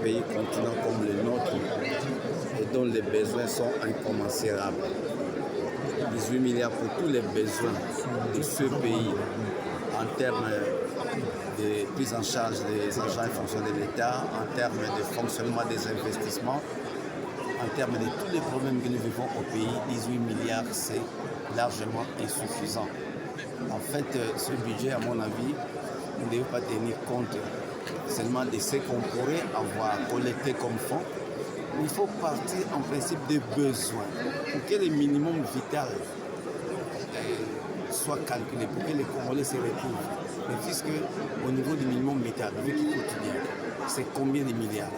pays continent comme le nôtre et dont les besoins sont incommensurables. 18 milliards pour tous les besoins de ce pays en termes de prise en charge des agents et fonctionnaires de l'État, en termes de fonctionnement des investissements, en termes de tous les problèmes que nous vivons au pays, 18 milliards, c'est largement insuffisant. En fait, ce budget, à mon avis, ne devait pas tenir compte seulement de ce qu'on pourrait avoir collecté comme fonds. Il faut partir en principe des besoins pour que le minimum vital soit calculé, pour que les Congolais se retrouvent. Mais puisque au niveau du minimum vital, le vécu quotidien, c'est combien de milliards?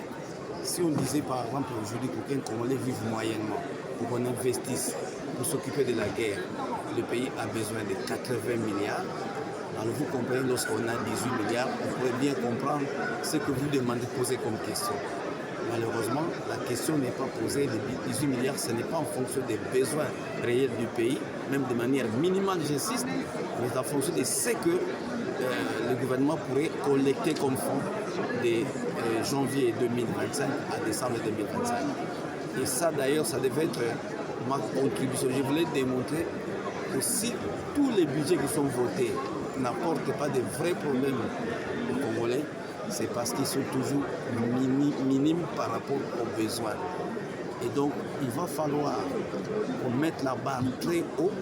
Si on disait par exemple aujourd'hui qu'un Congolais vive moyennement, pour qu'on investisse pour s'occuper de la guerre, le pays a besoin de 80 milliards. Alors vous comprenez, lorsqu'on a 18 milliards, on pourrait bien comprendre ce que vous demandez poser comme question. Malheureusement, la question n'est pas posée. Les 18 milliards, ce n'est pas en fonction des besoins réels du pays, même de manière minimale, j'insiste, mais en fonction de ce que le gouvernement pourrait collecter comme fonds de janvier 2025 à décembre 2025. Et ça, d'ailleurs, ça devait être ma contribution. Je voulais démontrer que si tous les budgets qui sont votés n'apportent pas de vrais problèmes aux Congolais, c'est parce qu'ils sont toujours minimes par rapport aux besoins. Et donc, il va falloir mettre la barre très haut.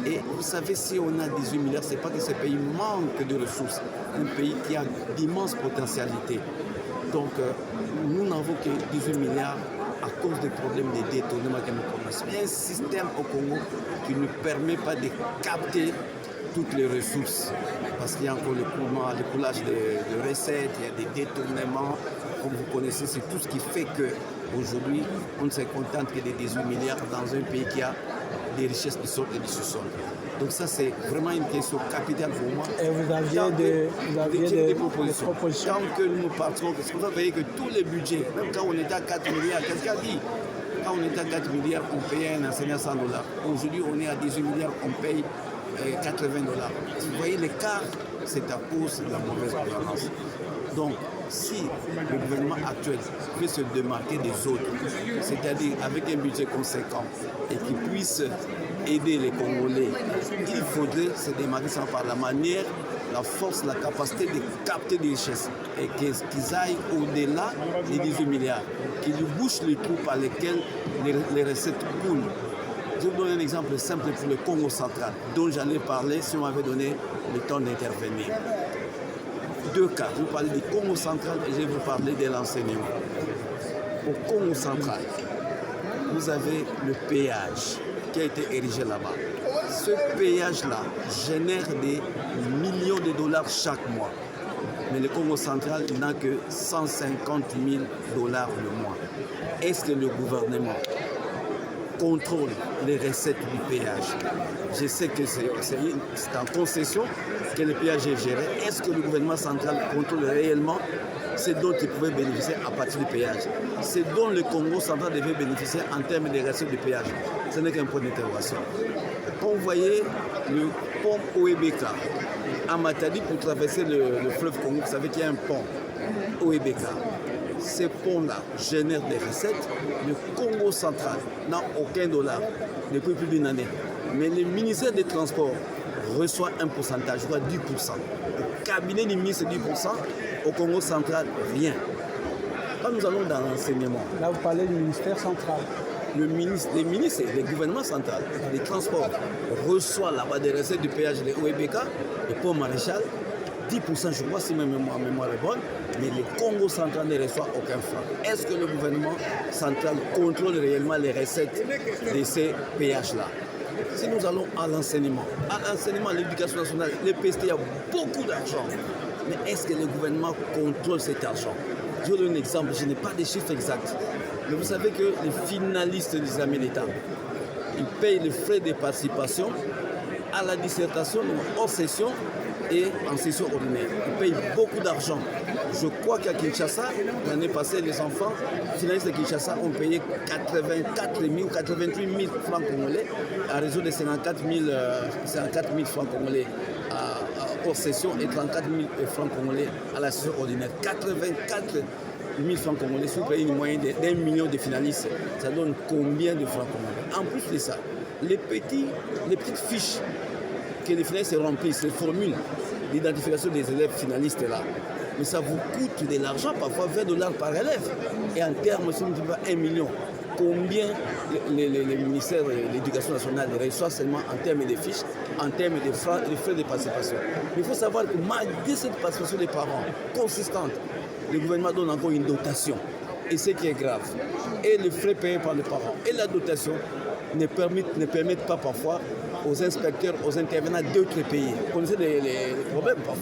Et vous savez, si on a 18 milliards, ce n'est pas que ce pays manque de ressources. Un pays qui a d'immenses potentialités. Donc, nous n'avons que 18 milliards à cause des problèmes de détournement que nous connaissons. Il y a un système au Congo qui ne permet pas de capter toutes les ressources, parce qu'il y a encore le coulage de recettes, il y a des détournements, comme vous connaissez, c'est tout ce qui fait qu'aujourd'hui, on ne se contente que des 18 milliards dans un pays qui a des richesses du sol et du sous-sol. Donc ça, c'est vraiment une question capitale pour moi. Et vous aviez des propositions. Tant que nous partons, parce que vous voyez que tous les budgets, même quand on était à 4 milliards, quelqu'un dit, quand on était à 4 milliards, on payait un enseignant 100 $. Aujourd'hui, on est à 18 milliards, on paye 80 $. Vous voyez l'écart, c'est à cause de la mauvaise gouvernance. Donc, si le gouvernement actuel peut se démarquer des autres, c'est-à-dire avec un budget conséquent et qui puisse aider les Congolais, il faudrait se démarquer ça par la manière, la force, la capacité de capter des richesses et qu'ils aillent au-delà des 18 milliards, qu'ils bouchent les trous par lesquels les recettes coulent. Je vous donne un exemple simple pour le Congo central, dont j'allais parler si on m'avait donné le temps d'intervenir. Deux cas, je vais vous parler du Congo central et je vais vous parler de l'enseignement. Au Congo central, vous avez le péage qui a été érigé là-bas. Ce péage-là génère des millions de dollars chaque mois. Mais le Congo central n'a que 150 000 $ le mois. Est-ce que le gouvernement contrôle les recettes du péage? Je sais que c'est en concession que le péage est géré. Est-ce que le gouvernement central contrôle réellement ce dont il pouvait bénéficier à partir du péage? Ce dont le Congo central devait bénéficier en termes de recettes du péage. Ce n'est qu'un point d'interrogation. Quand vous voyez le pont Oebeka à Matadi pour traverser le fleuve Congo, vous savez qu'il y a un pont Oebeka. Ces ponts-là génèrent des recettes. Le Congo central n'a aucun dollar depuis plus d'une année. Mais le ministère des Transports reçoit un pourcentage, je crois 10%. Le cabinet du ministre 10%, au Congo central, rien. Quand nous allons dans l'enseignement. Là, vous parlez du ministère central. Les ministres, le gouvernement central, les transports, reçoit là-bas des recettes du péage de OEBK, le pont Maréchal, 10%, je crois, si ma mémoire est bonne, mais le Congo central ne reçoit aucun franc. Est-ce que le gouvernement central contrôle réellement les recettes de ces péages-là? Si nous allons à l'enseignement, à l'éducation nationale, le PST, il y a beaucoup d'argent. Mais est-ce que le gouvernement contrôle cet argent? Je vous donne un exemple, je n'ai pas de chiffres exacts. Mais vous savez que les finalistes des examens d'État, ils payent les frais de participation à la dissertation, hors session et en session ordinaire. Ils payent beaucoup d'argent. Je crois qu'à Kinshasa, l'année passée, les enfants finalistes de Kinshasa ont payé 84 000 ou 88 000 francs congolais à raison de 54 000 francs congolais hors session et 34 000 francs congolais à la session ordinaire. 84 1000 francs congolais, si vous payez une moyenne d'1 million de finalistes, ça donne combien de francs congolais? En plus de ça, les petites fiches que les finalistes remplissent, les formules d'identification des élèves finalistes là, mais ça vous coûte de l'argent, parfois $20 par élève. Et en termes, si on ne dit pas 1 million, combien les ministères de l'Éducation nationale reçoivent seulement en termes de fiches, en termes de frais de participation. Il faut savoir que malgré cette participation des parents consistante, le gouvernement donne encore une dotation. Et ce qui est grave. Et les frais payés par les parents et la dotation ne permettent pas parfois aux inspecteurs, aux intervenants d'autres pays. Vous connaissez les problèmes parfois.